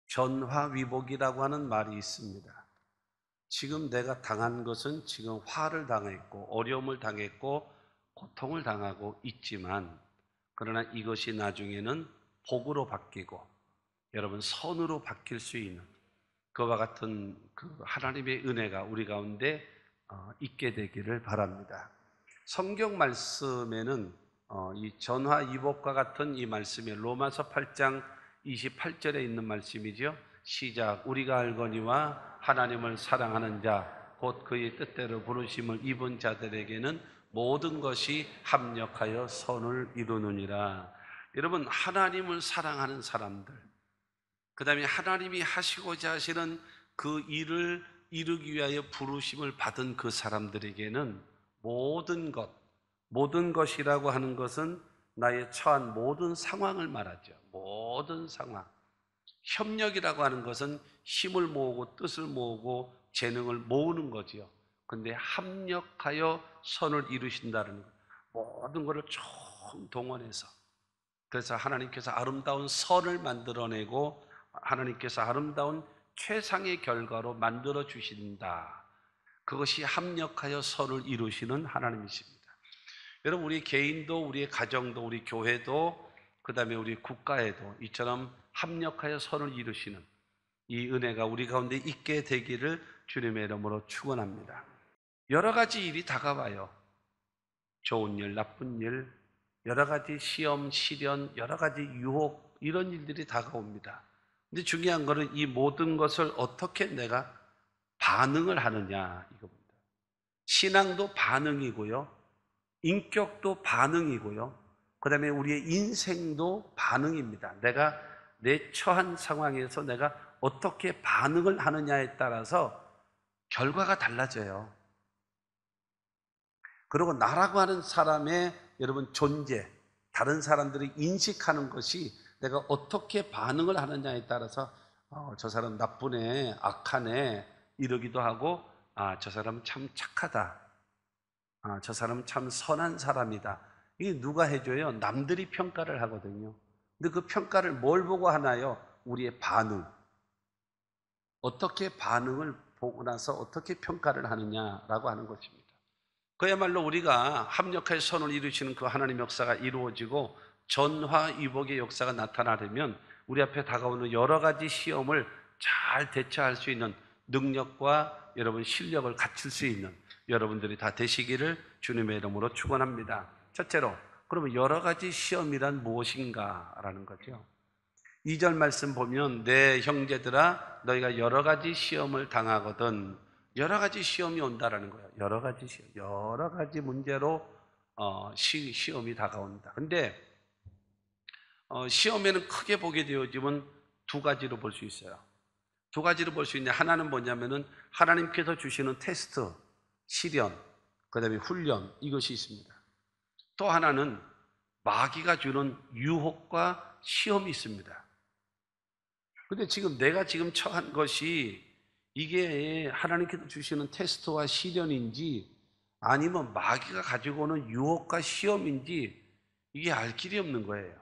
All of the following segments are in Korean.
전화위복이라고 하는 말이 있습니다. 지금 내가 당한 것은 지금 화를 당했고 어려움을 당했고 고통을 당하고 있지만, 그러나 이것이 나중에는 복으로 바뀌고 여러분 선으로 바뀔 수 있는 그와 같은 그 하나님의 은혜가 우리 가운데 있게 되기를 바랍니다. 성경 말씀에는 이 전화위복과 같은 이 말씀이 로마서 8장 28절에 있는 말씀이죠. 시작. 우리가 알거니와 하나님을 사랑하는 자 곧 그의 뜻대로 부르심을 입은 자들에게는 모든 것이 합력하여 선을 이루느니라. 여러분, 하나님을 사랑하는 사람들, 그 다음에 하나님이 하시고자 하시는 그 일을 이루기 위하여 부르심을 받은 그 사람들에게는 모든 것이라고 하는 것은 나의 처한 모든 상황을 말하죠. 모든 상황. 협력이라고 하는 것은 힘을 모으고 뜻을 모으고 재능을 모으는 거지요. 근데 합력하여 선을 이루신다는 것, 모든 것을 총동원해서, 그래서 하나님께서 아름다운 선을 만들어내고 하나님께서 아름다운 최상의 결과로 만들어 주신다. 그것이 합력하여 선을 이루시는 하나님이십니다. 여러분, 우리 개인도 우리의 가정도 우리 교회도 그 다음에 우리 국가에도 이처럼 합력하여 선을 이루시는 이 은혜가 우리 가운데 있게 되기를 주님의 이름으로 축원합니다. 여러 가지 일이 다가와요. 좋은 일, 나쁜 일, 여러 가지 시험, 시련, 여러 가지 유혹, 이런 일들이 다가옵니다. 근데 중요한 것은 이 모든 것을 어떻게 내가 반응을 하느냐, 이겁니다. 신앙도 반응이고요, 인격도 반응이고요, 그 다음에 우리의 인생도 반응입니다. 내가 내 처한 상황에서 내가 어떻게 반응을 하느냐에 따라서 결과가 달라져요. 그리고 나라고 하는 사람의 여러분 존재, 다른 사람들이 인식하는 것이 내가 어떻게 반응을 하느냐에 따라서 저 사람 나쁘네, 악하네 이러기도 하고, 저 사람 참 착하다, 저 사람 참 선한 사람이다. 이게 누가 해줘요? 남들이 평가를 하거든요. 근데 그 평가를 뭘 보고 하나요? 우리의 반응. 어떻게 반응을 보고 나서 어떻게 평가를 하느냐라고 하는 것입니다. 그야말로 우리가 합력하여 선을 이루시는 그 하나님의 역사가 이루어지고 전화위복의 역사가 나타나려면 우리 앞에 다가오는 여러 가지 시험을 잘 대처할 수 있는 능력과 여러분 실력을 갖출 수 있는 여러분들이 다 되시기를 주님의 이름으로 축원합니다. 첫째로, 그러면 여러 가지 시험이란 무엇인가라는 거죠. 2절 말씀 보면 내 형제들아 너희가 여러 가지 시험을 당하거든. 여러 가지 시험이 온다라는 거예요. 여러 가지 시험, 여러 가지 문제로 시험이 다가온다. 근데 시험에는 크게 보게 되어지면 두 가지로 볼 수 있어요. 두 가지로 볼 수 있는데, 하나는 뭐냐면은 하나님께서 주시는 테스트, 시련, 그 다음에 훈련, 이것이 있습니다. 또 하나는 마귀가 주는 유혹과 시험이 있습니다. 근데 지금 내가 지금 처한 것이 이게 하나님께서 주시는 테스트와 시련인지 아니면 마귀가 가지고 오는 유혹과 시험인지 이게 알 길이 없는 거예요.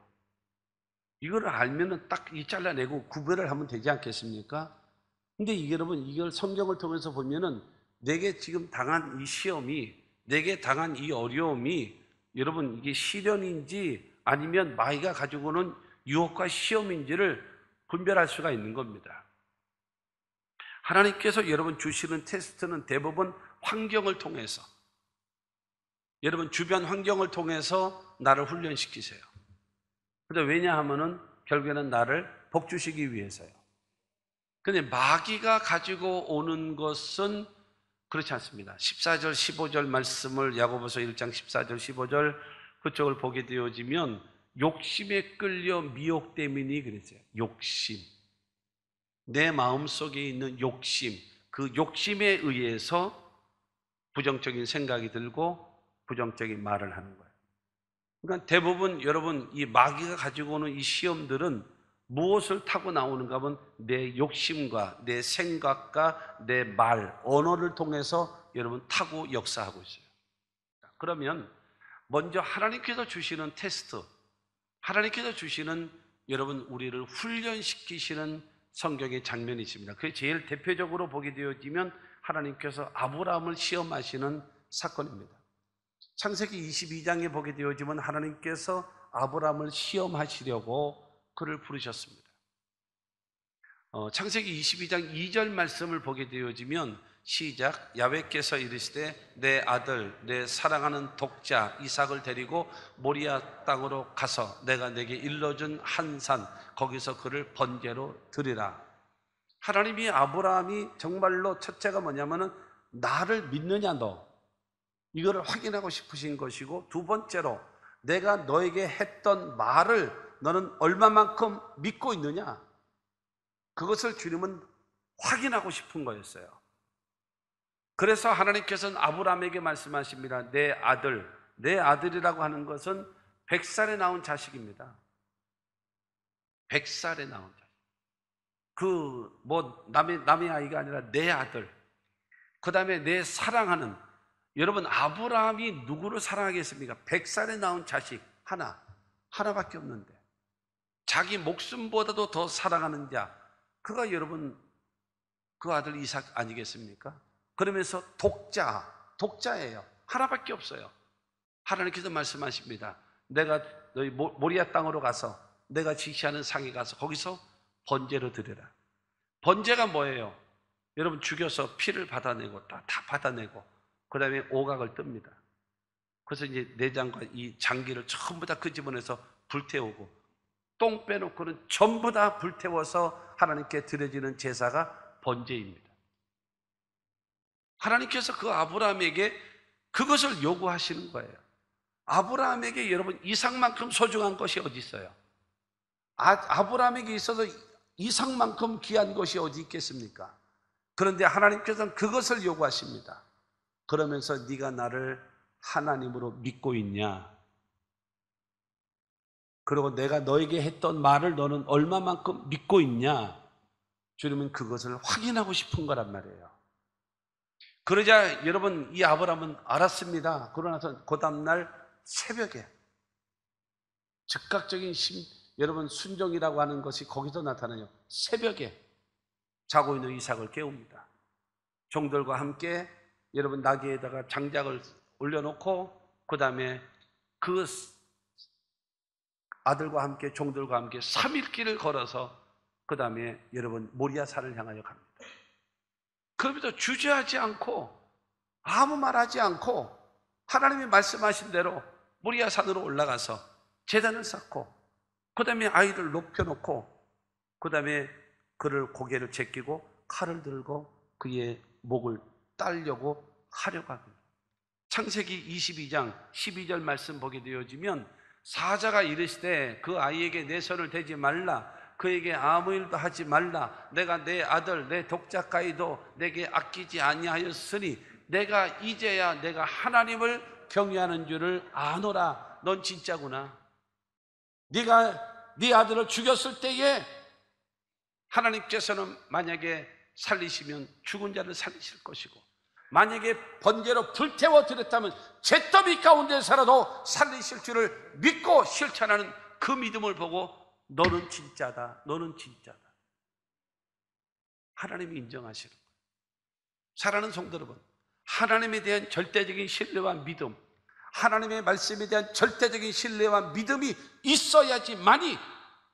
이걸 알면은 딱 이 잘라내고 구별을 하면 되지 않겠습니까? 근데 이게 여러분, 이걸 성경을 통해서 보면은 내게 지금 당한 이 시험이, 내게 당한 이 어려움이 여러분 이게 시련인지 아니면 마귀가 가지고 오는 유혹과 시험인지를 분별할 수가 있는 겁니다. 하나님께서 여러분 주시는 테스트는 대부분 환경을 통해서, 여러분 주변 환경을 통해서 나를 훈련시키세요. 근데 왜냐하면은 결국에는 나를 복 주시기 위해서요. 근데 마귀가 가지고 오는 것은 그렇지 않습니다. 14절 15절 말씀을, 야고보서 1장 14절 15절 그쪽을 보게 되어지면 욕심에 끌려 미혹됨이니 그랬어요. 욕심, 내 마음속에 있는 욕심, 그 욕심에 의해서 부정적인 생각이 들고 부정적인 말을 하는 거예요. 그러니까 대부분 여러분 이 마귀가 가지고 오는 이 시험들은 무엇을 타고 나오는가 하면 내 욕심과 내 생각과 내 말, 언어를 통해서 여러분 타고 역사하고 있어요. 그러면 먼저 하나님께서 주시는 테스트, 하나님께서 주시는 여러분 우리를 훈련시키시는 성경의 장면이 있습니다. 그게 제일 대표적으로 보게 되어지면 하나님께서 아브라함을 시험하시는 사건입니다. 창세기 22장에 보게 되어지면 하나님께서 아브라함을 시험하시려고 그를 부르셨습니다. 창세기 22장 2절 말씀을 보게 되어지면 시작. 야훼께서 이르시되 내 아들 내 사랑하는 독자 이삭을 데리고 모리아 땅으로 가서 내가 내게 일러준 한 산 거기서 그를 번제로 드리라. 하나님이 아브라함이 정말로 첫째가 뭐냐면은 나를 믿느냐 너 이거를 확인하고 싶으신 것이고, 두 번째로 내가 너에게 했던 말을 너는 얼마만큼 믿고 있느냐 그것을 주님은 확인하고 싶은 거였어요. 그래서 하나님께서는 아브라함에게 말씀하십니다. 내 아들이라고 하는 것은 100살에 나온 자식입니다. 100살에 나온 자식. 남의 아이가 아니라 내 아들. 그 다음에 내 사랑하는, 여러분 아브라함이 누구를 사랑하겠습니까? 100살에 나온 자식 하나밖에 없는데 자기 목숨보다도 더 사랑하는 자, 그가 여러분 그 아들 이삭 아니겠습니까? 그러면서 독자예요. 하나밖에 없어요. 하나님께서 말씀하십니다. 내가 너희 모리아 땅으로 가서 내가 지시하는 상에 가서 거기서 번제로 드리라. 번제가 뭐예요? 여러분 죽여서 피를 받아내고 다 받아내고 그 다음에 오각을 뜹니다. 그래서 이제 내장과 이 장기를 전부 다 끄집어내서 불태우고 똥 빼놓고는 전부 다 불태워서 하나님께 드려지는 제사가 번제입니다. 하나님께서 그 아브라함에게 그것을 요구하시는 거예요. 아브라함에게 여러분 이삭만큼 소중한 것이 어디 있어요? 아브라함에게 있어서 이삭만큼 귀한 것이 어디 있겠습니까? 그런데 하나님께서는 그것을 요구하십니다. 그러면서 네가 나를 하나님으로 믿고 있냐? 그리고 내가 너에게 했던 말을 너는 얼마만큼 믿고 있냐? 주님은 그것을 확인하고 싶은 거란 말이에요. 그러자 여러분 이 아브라함은 알았습니다. 그러나서 그 다음날 새벽에 즉각적인 여러분 순종이라고 하는 것이 거기서 나타나요. 새벽에 자고 있는 이삭을 깨웁니다. 종들과 함께 여러분 나귀에다가 장작을 올려놓고 그 다음에 그 아들과 함께 종들과 함께 3일 길을 걸어서 그 다음에 여러분 모리아산을 향하여 갑니다. 그러면서 주저하지 않고 아무 말하지 않고 하나님이 말씀하신 대로 모리아산으로 올라가서 제단을 쌓고 그 다음에 아이를 높여놓고 그 다음에 그를 고개를 제끼고 칼을 들고 그의 목을 따려고 하려고 합니다. 창세기 22장 12절 말씀 보게 되어지면 사자가 이르시되 그 아이에게 내 손을 대지 말라 그에게 아무 일도 하지 말라 내가 내 아들 내 독자까지도 내게 아끼지 아니하였으니 내가 이제야 내가 하나님을 경외하는 줄을 아노라. 넌 진짜구나. 네가 네 아들을 죽였을 때에 하나님께서는 만약에 살리시면 죽은 자를 살리실 것이고 만약에 번제로 불태워 드렸다면 잿더미 가운데 살아도 살리실 줄을 믿고 실천하는 그 믿음을 보고 너는 진짜다. 너는 진짜다. 하나님이 인정하시는 거예요. 사랑하는 성도 여러분, 하나님에 대한 절대적인 신뢰와 믿음, 하나님의 말씀에 대한 절대적인 신뢰와 믿음이 있어야지만이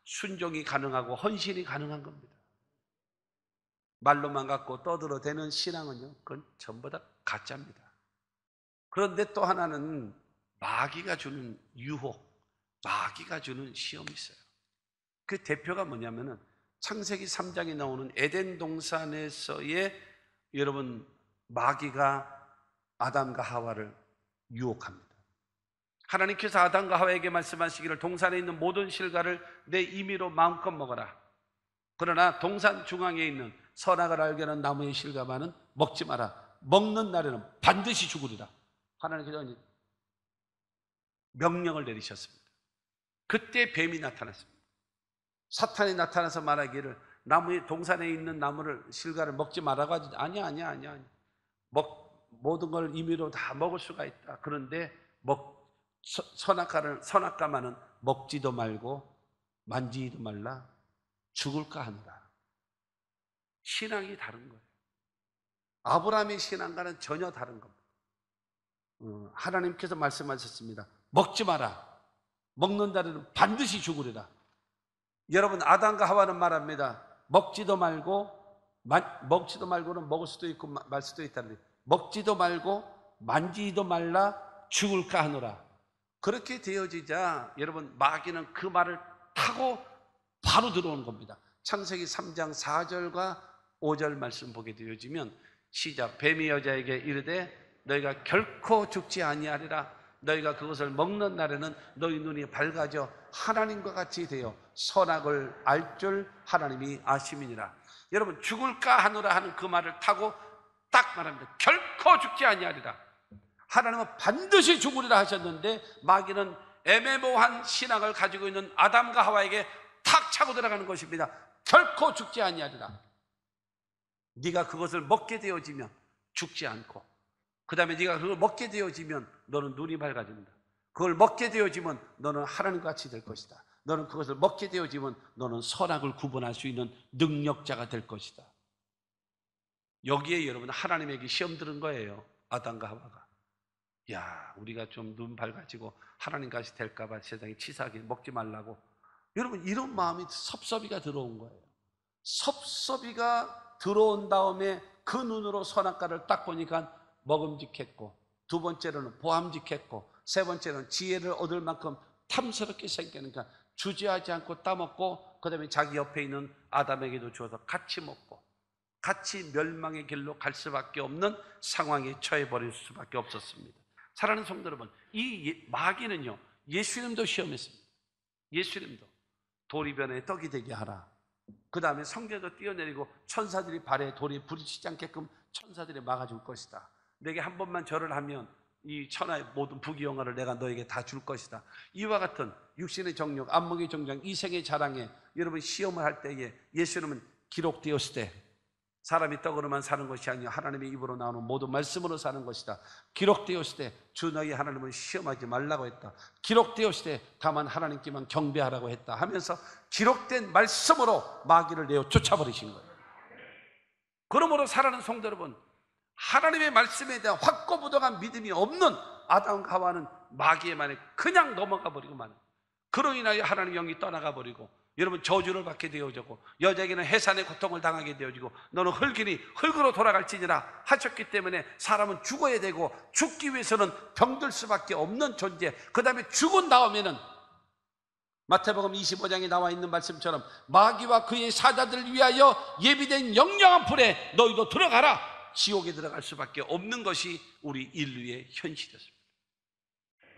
순종이 가능하고 헌신이 가능한 겁니다. 말로만 갖고 떠들어대는 신앙은요, 그건 전부 다 가짜입니다. 그런데 또 하나는 마귀가 주는 유혹, 마귀가 주는 시험이 있어요. 그 대표가 뭐냐면은 창세기 3장에 나오는 에덴 동산에서의 여러분 마귀가 아담과 하와를 유혹합니다. 하나님께서 아담과 하와에게 말씀하시기를 동산에 있는 모든 실과를 내 임의로 마음껏 먹어라. 그러나 동산 중앙에 있는 선악을 알게 하는 나무의 실과만은 먹지 마라. 먹는 날에는 반드시 죽으리라. 하나님께서 명령을 내리셨습니다. 그때 뱀이 나타났습니다. 사탄이 나타나서 말하기를 나무의 동산에 있는 나무를 실과를 먹지 말라고 하지. 아니야. 모든 걸 임의로 다 먹을 수가 있다. 그런데 선악과만은 먹지도 말고 만지지도 말라 죽을까 하노라. 신앙이 다른 거예요. 아브라함의 신앙과는 전혀 다른 겁니다. 하나님께서 말씀하셨습니다. 먹지 마라. 먹는다면 반드시 죽으리라. 여러분, 아담과 하와는 말합니다. 먹지도 말고는 먹을 수도 있고 말 수도 있다는, 먹지도 말고 만지지도 말라 죽을까 하노라. 그렇게 되어지자 여러분, 마귀는 그 말을 타고 바로 들어오는 겁니다. 창세기 3장 4절과 5절 말씀 보게 되어지면, 시작. 뱀이 여자에게 이르되 너희가 결코 죽지 아니하리라. 너희가 그것을 먹는 날에는 너희 눈이 밝아져 하나님과 같이 되어 선악을 알 줄 하나님이 아심이니라. 여러분, 죽을까 하노라 하는 그 말을 타고 딱 말합니다. 결코 죽지 아니하리라. 하나님은 반드시 죽으리라 하셨는데, 마귀는 애매모호한 신앙을 가지고 있는 아담과 하와에게 탁 차고 들어가는 것입니다. 결코 죽지 아니하리라. 네가 그것을 먹게 되어지면 죽지 않고, 그 다음에 네가 그걸 먹게 되어지면 너는 눈이 밝아진다. 그걸 먹게 되어지면 너는 하나님과 같이 될 것이다. 너는 그것을 먹게 되어지면 너는 선악을 구분할 수 있는 능력자가 될 것이다. 여기에 여러분, 하나님에게 시험 들은 거예요. 아담과 하와가. 야, 우리가 좀 눈 밝아지고 하나님같이 될까 봐 세상에 치사하게 먹지 말라고. 여러분, 이런 마음이 섭섭이가 들어온 거예요. 섭섭이가 들어온 다음에 그 눈으로 선악과를 딱 보니까 먹음직했고, 두 번째로는 보암직했고, 세 번째로는 지혜를 얻을 만큼 탐스럽게 생기니까 주저하지 않고 따먹고, 그 다음에 자기 옆에 있는 아담에게도 주어서 같이 먹고, 같이 멸망의 길로 갈 수밖에 없는 상황에 처해버릴 수밖에 없었습니다. 사랑하는 성도 여러분, 이 마귀는요, 예수님도 시험했습니다. 예수님도 도리변에 떡이 되게 하라. 그 다음에 성전에서 뛰어내리고 천사들이 발에 돌이 부딪히지 않게끔 천사들이 막아줄 것이다. 내게 한 번만 절을 하면 이 천하의 모든 부귀영화를 내가 너에게 다 줄 것이다. 이와 같은 육신의 정욕, 안목의 정장, 이생의 자랑에 여러분 시험을 할 때에 예수님은 기록되었을 때 사람이 떡으로만 사는 것이 아니라 하나님의 입으로 나오는 모든 말씀으로 사는 것이다. 기록되었을 때 주 너희 하나님을 시험하지 말라고 했다. 기록되었을 때 다만 하나님께만 경배하라고 했다 하면서 기록된 말씀으로 마귀를 내어 쫓아버리신 거예요. 그러므로 사랑하는 성도 여러분, 하나님의 말씀에 대한 확고부동한 믿음이 없는 아담과 하와는 마귀의 말에 그냥 넘어가 버리고 마는, 그로 인하여 하나님의 영이 떠나가 버리고 여러분 저주를 받게 되어지고, 여자에게는 해산의 고통을 당하게 되어지고, 너는 흙이니 흙으로 돌아갈지니라 하셨기 때문에 사람은 죽어야 되고, 죽기 위해서는 병들 수밖에 없는 존재, 그 다음에 죽은 다음에는 마태복음 25장에 나와 있는 말씀처럼 마귀와 그의 사자들을 위하여 예비된 영영한 불에 너희도 들어가라, 지옥에 들어갈 수밖에 없는 것이 우리 인류의 현실이었습니다.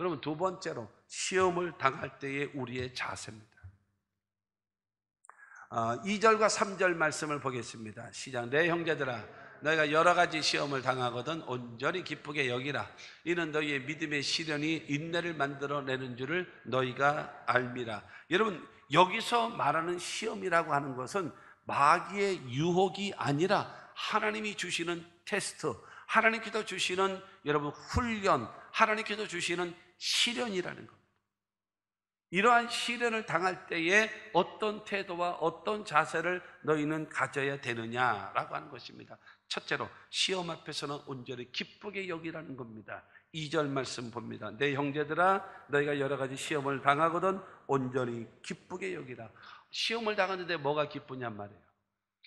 여러분, 두 번째로 시험을 당할 때의 우리의 자세입니다. 2절과 3절 말씀을 보겠습니다. 시작. 내 형제들아, 너희가 여러 가지 시험을 당하거든 온전히 기쁘게 여기라. 이는 너희의 믿음의 시련이 인내를 만들어내는 줄을 너희가 알미라. 여러분, 여기서 말하는 시험이라고 하는 것은 마귀의 유혹이 아니라 하나님이 주시는 테스트, 하나님께서 주시는 여러분 훈련, 하나님께서 주시는 시련이라는 것. 이러한 시련을 당할 때에 어떤 태도와 어떤 자세를 너희는 가져야 되느냐라고 하는 것입니다. 첫째로 시험 앞에서는 온전히 기쁘게 여기라는 겁니다. 2절 말씀 봅니다. 내 형제들아, 너희가 여러 가지 시험을 당하거든 온전히 기쁘게 여기라. 시험을 당하는데 뭐가 기쁘냔 말이에요.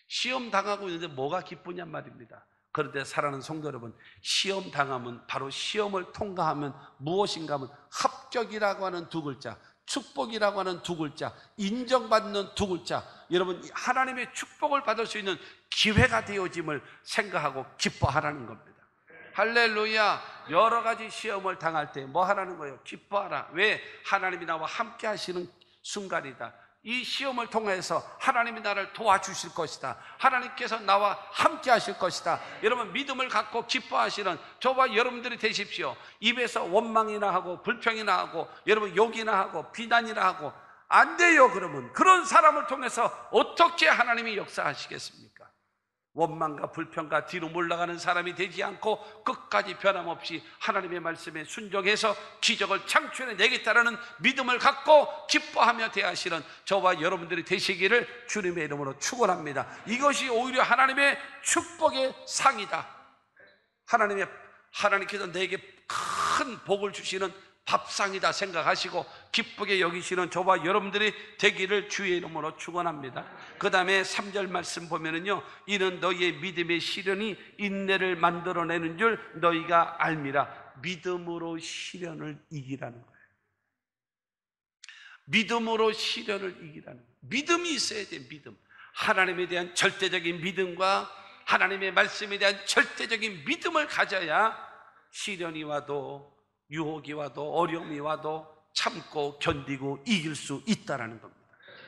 시험 당하고 있는데 뭐가 기쁘냔 말입니다. 그런데 사랑하는 성도 여러분, 시험 당하면, 바로 시험을 통과하면 무엇인가 하면 합격이라고 하는 두 글자, 축복이라고 하는 두 글자, 인정받는 두 글자, 여러분 하나님의 축복을 받을 수 있는 기회가 되어짐을 생각하고 기뻐하라는 겁니다. 할렐루야. 여러 가지 시험을 당할 때 뭐 하라는 거예요? 기뻐하라. 왜? 하나님이 나와 함께 하시는 순간이다. 이 시험을 통해서 하나님이 나를 도와주실 것이다. 하나님께서 나와 함께 하실 것이다. 여러분 믿음을 갖고 기뻐하시는 저와 여러분들이 되십시오. 입에서 원망이나 하고 불평이나 하고 여러분 욕이나 하고 비난이나 하고 안 돼요. 그러면 그런 사람을 통해서 어떻게 하나님이 역사하시겠습니까? 원망과 불평과 뒤로 물러가는 사람이 되지 않고 끝까지 변함없이 하나님의 말씀에 순종해서 기적을 창출해 내겠다라는 믿음을 갖고 기뻐하며 대하시는 저와 여러분들이 되시기를 주님의 이름으로 축원합니다. 이것이 오히려 하나님의 축복의 상이다. 하나님께서 내게 큰 복을 주시는 밥상이다 생각하시고 기쁘게 여기시는 저와 여러분들이 되기를 주의 이름으로 축원합니다. 그 다음에 3절 말씀 보면은요, 이는 너희의 믿음의 시련이 인내를 만들어내는 줄 너희가 알미라. 믿음으로 시련을 이기라는 거예요. 믿음으로 시련을 이기라는 거예요. 믿음이 있어야 돼. 믿음. 하나님에 대한 절대적인 믿음과 하나님의 말씀에 대한 절대적인 믿음을 가져야 시련이 와도 유혹이 와도 어려움이 와도 참고 견디고 이길 수 있다는 겁니다.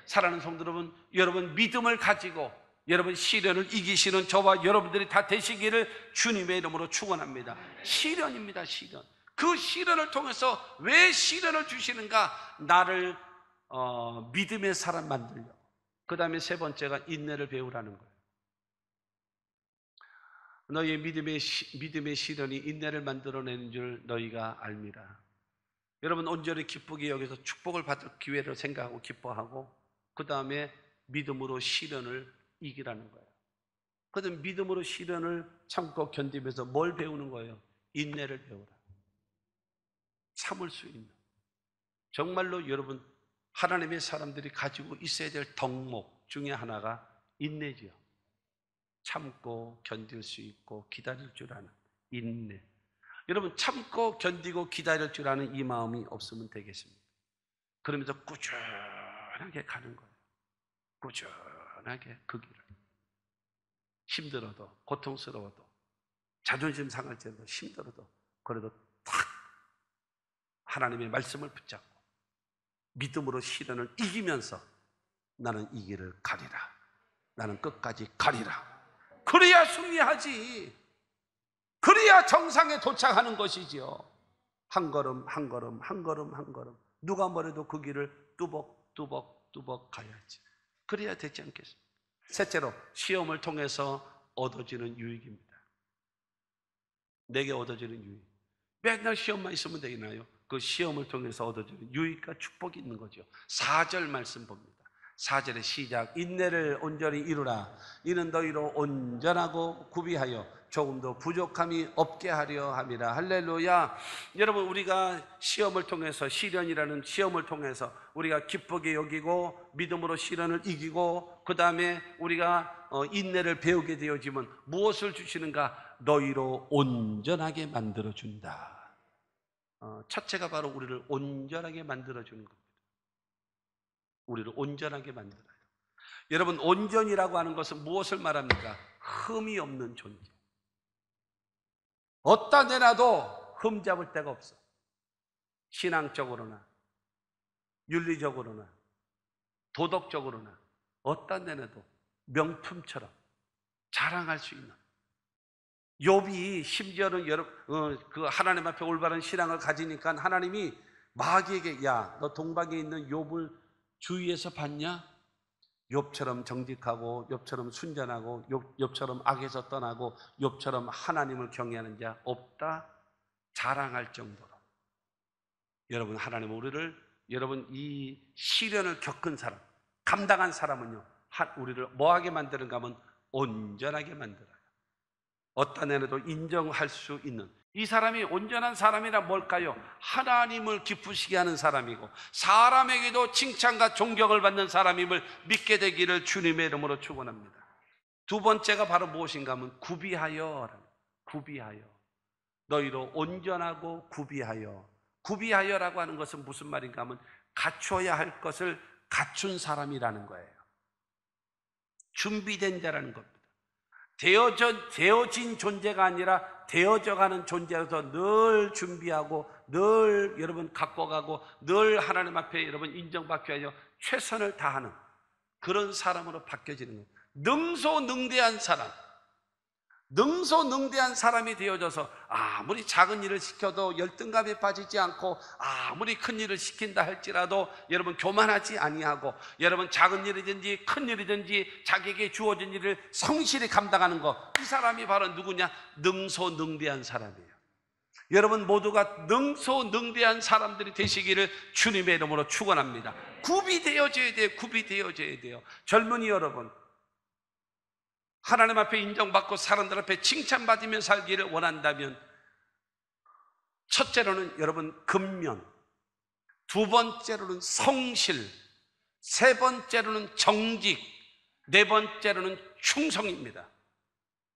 사랑하는 성도 여러분 믿음을 가지고 여러분 시련을 이기시는 저와 여러분들이 다 되시기를 주님의 이름으로 축원합니다. 시련입니다. 시련. 그 시련을 통해서 왜 시련을 주시는가? 나를 믿음의 사람 만들려고. 그 다음에 세 번째가 인내를 배우라는 거예요. 너희의 믿음의 시련이 인내를 만들어내는 줄 너희가 알미라. 여러분 온전히 기쁘게 여기서 축복을 받을 기회를 생각하고 기뻐하고 그 다음에 믿음으로 시련을 이기라는 거예요. 그다음 믿음으로 시련을 참고 견디면서 뭘 배우는 거예요? 인내를 배우라. 참을 수 있는. 정말로 여러분 하나님의 사람들이 가지고 있어야 될 덕목 중에 하나가 인내지요. 참고 견딜 수 있고 기다릴 줄 아는 인내. 여러분 참고 견디고 기다릴 줄 아는 이 마음이 없으면 되겠습니다. 그러면서 꾸준하게 가는 거예요. 꾸준하게 그 길을. 힘들어도 고통스러워도 자존심 상할지라도 힘들어도 그래도 탁 하나님의 말씀을 붙잡고 믿음으로 시련을 이기면서 나는 이 길을 가리라. 나는 끝까지 가리라. 그래야 승리하지. 그래야 정상에 도착하는 것이지요. 한 걸음 한 걸음 한 걸음 한 걸음 누가 뭐래도 그 길을 뚜벅 가야지. 그래야 되지 않겠습니까? 셋째로 시험을 통해서 얻어지는 유익입니다. 내게 얻어지는 유익. 맨날 시험만 있으면 되나요? 그 시험을 통해서 얻어지는 유익과 축복이 있는 거죠. 4절 말씀 봅니다. 4절의 시작. 인내를 온전히 이루라. 이는 너희로 온전하고 구비하여 조금도 부족함이 없게 하려 함이라. 할렐루야. 여러분 우리가 시험을 통해서 시련이라는 시험을 통해서 우리가 기쁘게 여기고 믿음으로 시련을 이기고 그 다음에 우리가 인내를 배우게 되어지면 무엇을 주시는가? 너희로 온전하게 만들어준다. 첫째가 바로 우리를 온전하게 만들어주는 겁니다. 우리를 온전하게 만들어요. 여러분 온전이라고 하는 것은 무엇을 말합니까? 흠이 없는 존재. 어디다 내놔도 흠 잡을 데가 없어. 신앙적으로나 윤리적으로나 도덕적으로나 어디다 내놔도 명품처럼 자랑할 수 있는. 욥이 심지어는 그 하나님 앞에 올바른 신앙을 가지니까 하나님이 마귀에게 야, 너 동방에 있는 욥을 주위에서 봤냐? 욥처럼 정직하고 욥처럼 순전하고 욥처럼 악에서 떠나고 욥처럼 하나님을 경외하는 자 없다? 자랑할 정도로. 여러분 하나님은 우리를 여러분 이 시련을 겪은 사람 감당한 사람은요 우리를 뭐하게 만드는가 하면 온전하게 만들어요. 어떤 애라도 인정할 수 있는 이 사람이 온전한 사람이라 뭘까요? 하나님을 기쁘시게 하는 사람이고 사람에게도 칭찬과 존경을 받는 사람임을 믿게 되기를 주님의 이름으로 축원합니다. 두 번째가 바로 무엇인가 하면 구비하여. 너희로 온전하고 구비하여라고 하는 것은 무슨 말인가 하면 갖춰야 할 것을 갖춘 사람이라는 거예요. 준비된 자라는 겁니다. 되어진 존재가 아니라 되어져가는 존재여서 늘 준비하고 늘 여러분 갖고 가고 늘 하나님 앞에 여러분 인정받기 위하여 최선을 다하는 그런 사람으로 바뀌어지는 거예요. 능소능대한 사람, 능소능대한 사람이 되어져서 아무리 작은 일을 시켜도 열등감에 빠지지 않고, 아무리 큰 일을 시킨다 할지라도 여러분 교만하지 아니하고, 여러분 작은 일이든지 큰 일이든지 자기에게 주어진 일을 성실히 감당하는 것, 이 사람이 바로 누구냐? 능소능대한 사람이에요. 여러분 모두가 능소능대한 사람들이 되시기를 주님의 이름으로 축원합니다. 굽이 되어져야 돼요. 굽이 되어져야 돼요. 젊은이 여러분, 하나님 앞에 인정받고 사람들 앞에 칭찬받으며 살기를 원한다면, 첫째로는 여러분 근면, 두 번째로는 성실, 세 번째로는 정직, 네 번째로는 충성입니다.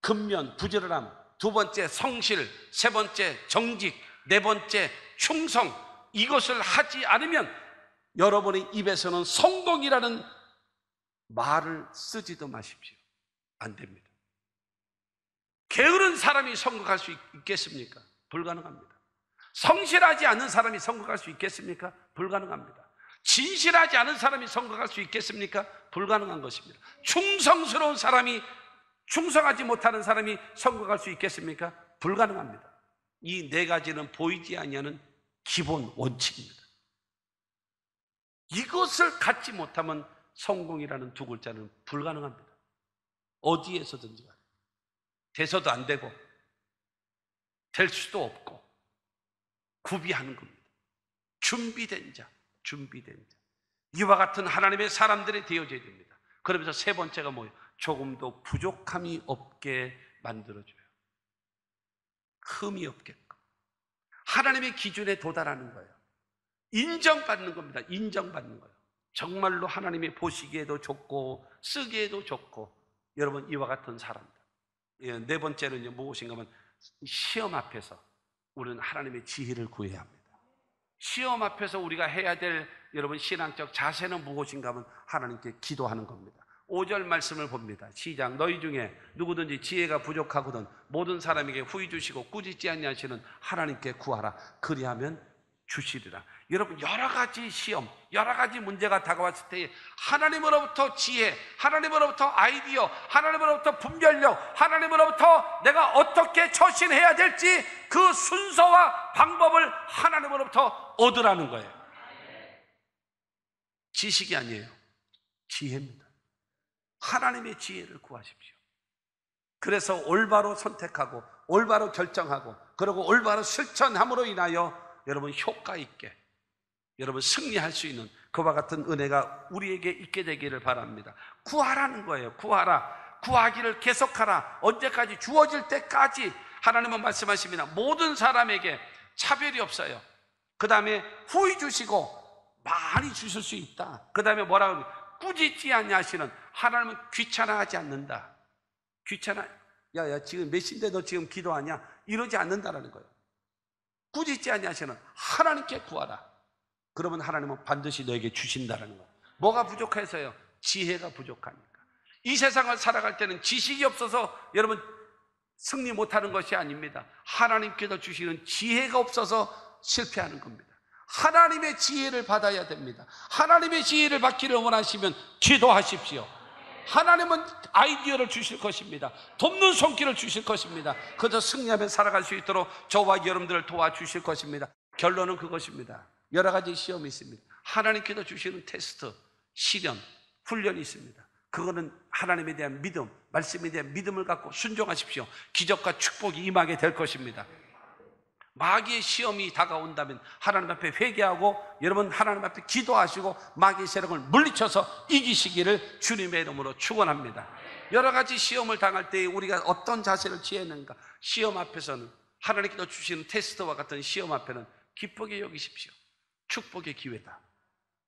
근면, 부지런함, 두 번째 성실, 세 번째 정직, 네 번째 충성. 이것을 하지 않으면 여러분의 입에서는 성공이라는 말을 쓰지도 마십시오. 안 됩니다. 게으른 사람이 성공할 수 있겠습니까? 불가능합니다. 성실하지 않은 사람이 성공할 수 있겠습니까? 불가능합니다. 진실하지 않은 사람이 성공할 수 있겠습니까? 불가능한 것입니다. 충성스러운 사람이, 충성하지 못하는 사람이 성공할 수 있겠습니까? 불가능합니다. 이 네 가지는 보이지 아니하는 기본 원칙입니다. 이것을 갖지 못하면 성공이라는 두 글자는 불가능합니다. 어디에서든지 간에 돼서도 안 되고 될 수도 없고 구비하는 겁니다. 준비된 자, 준비된 자. 이와 같은 하나님의 사람들이 되어져야 됩니다. 그러면서 세 번째가 뭐예요? 조금도 부족함이 없게 만들어줘요. 흠이 없게끔. 하나님의 기준에 도달하는 거예요. 인정받는 겁니다. 인정받는 거예요. 정말로 하나님이 보시기에도 좋고 쓰기에도 좋고. 여러분 이와 같은 사람들. 네 번째는 무엇인가 하면 시험 앞에서 우리는 하나님의 지혜를 구해야 합니다. 시험 앞에서 우리가 해야 될 여러분 신앙적 자세는 무엇인가 하면 하나님께 기도하는 겁니다. 5절 말씀을 봅니다. 시작. 너희 중에 누구든지 지혜가 부족하거든 모든 사람에게 후히 주시고 꾸짖지 아니하시는 하나님께 구하라. 그리하면 주시리라. 여러분 여러 가지 시험, 여러 가지 문제가 다가왔을 때 하나님으로부터 지혜, 하나님으로부터 아이디어, 하나님으로부터 분별력, 하나님으로부터 내가 어떻게 처신해야 될지 그 순서와 방법을 하나님으로부터 얻으라는 거예요. 지식이 아니에요. 지혜입니다. 하나님의 지혜를 구하십시오. 그래서 올바로 선택하고 올바로 결정하고 그리고 올바로 실천함으로 인하여 여러분 효과 있게 여러분 승리할 수 있는 그와 같은 은혜가 우리에게 있게 되기를 바랍니다. 구하라는 거예요. 구하라. 구하기를 계속하라. 언제까지? 주어질 때까지. 하나님은 말씀하십니다. 모든 사람에게 차별이 없어요. 그 다음에 후히 주시고 많이 주실 수 있다. 그 다음에 뭐라고 하면 꾸짖지 아니하시는 하나님은 귀찮아하지 않는다. 귀찮아. 야 지금 몇 시인데 너 지금 기도하냐? 이러지 않는다라는 거예요. 꾸짖지 아니하시는 하나님께 구하라. 그러면 하나님은 반드시 너에게 주신다라는 거예요. 뭐가 부족해서요? 지혜가 부족하니까. 이 세상을 살아갈 때는 지식이 없어서 여러분 승리 못하는 것이 아닙니다. 하나님께서 주시는 지혜가 없어서 실패하는 겁니다. 하나님의 지혜를 받아야 됩니다. 하나님의 지혜를 받기를 원하시면 기도하십시오. 하나님은 아이디어를 주실 것입니다. 돕는 손길을 주실 것입니다. 그저 승리하며 살아갈 수 있도록 저와 여러분들을 도와주실 것입니다. 결론은 그것입니다. 여러 가지 시험이 있습니다. 하나님께서 주시는 테스트, 시련, 훈련이 있습니다. 그거는 하나님에 대한 믿음, 말씀에 대한 믿음을 갖고 순종하십시오. 기적과 축복이 임하게 될 것입니다. 마귀의 시험이 다가온다면 하나님 앞에 회개하고 여러분 하나님 앞에 기도하시고 마귀의 세력을 물리쳐서 이기시기를 주님의 이름으로 축원합니다. 여러 가지 시험을 당할 때 우리가 어떤 자세를 취했는가? 시험 앞에서는 하나님께서 주시는 테스트와 같은 시험 앞에는 기쁘게 여기십시오. 축복의 기회다.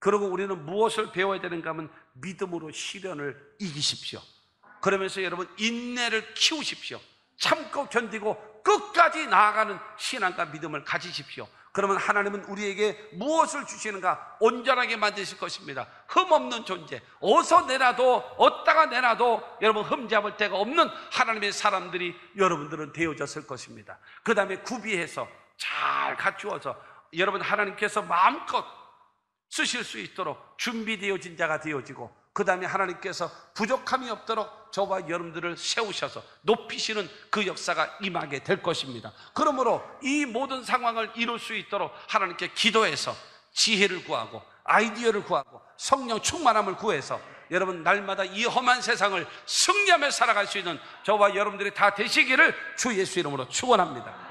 그리고 우리는 무엇을 배워야 되는가 하면 믿음으로 시련을 이기십시오. 그러면서 여러분 인내를 키우십시오. 참고 견디고 끝까지 나아가는 신앙과 믿음을 가지십시오. 그러면 하나님은 우리에게 무엇을 주시는가 온전하게 만드실 것입니다. 흠없는 존재, 어디서 내놔도 어디다가 내놔도 여러분 흠잡을 데가 없는 하나님의 사람들이 여러분들은 되어졌을 것입니다. 그 다음에 구비해서 잘 갖추어서 여러분 하나님께서 마음껏 쓰실 수 있도록 준비되어진 자가 되어지고 그 그 다음에 하나님께서 부족함이 없도록 저와 여러분들을 세우셔서 높이시는 그 역사가 임하게 될 것입니다. 그러므로 이 모든 상황을 이룰 수 있도록 하나님께 기도해서 지혜를 구하고 아이디어를 구하고 성령 충만함을 구해서 여러분 날마다 이 험한 세상을 승리하며 살아갈 수 있는 저와 여러분들이 다 되시기를 주 예수 이름으로 축원합니다.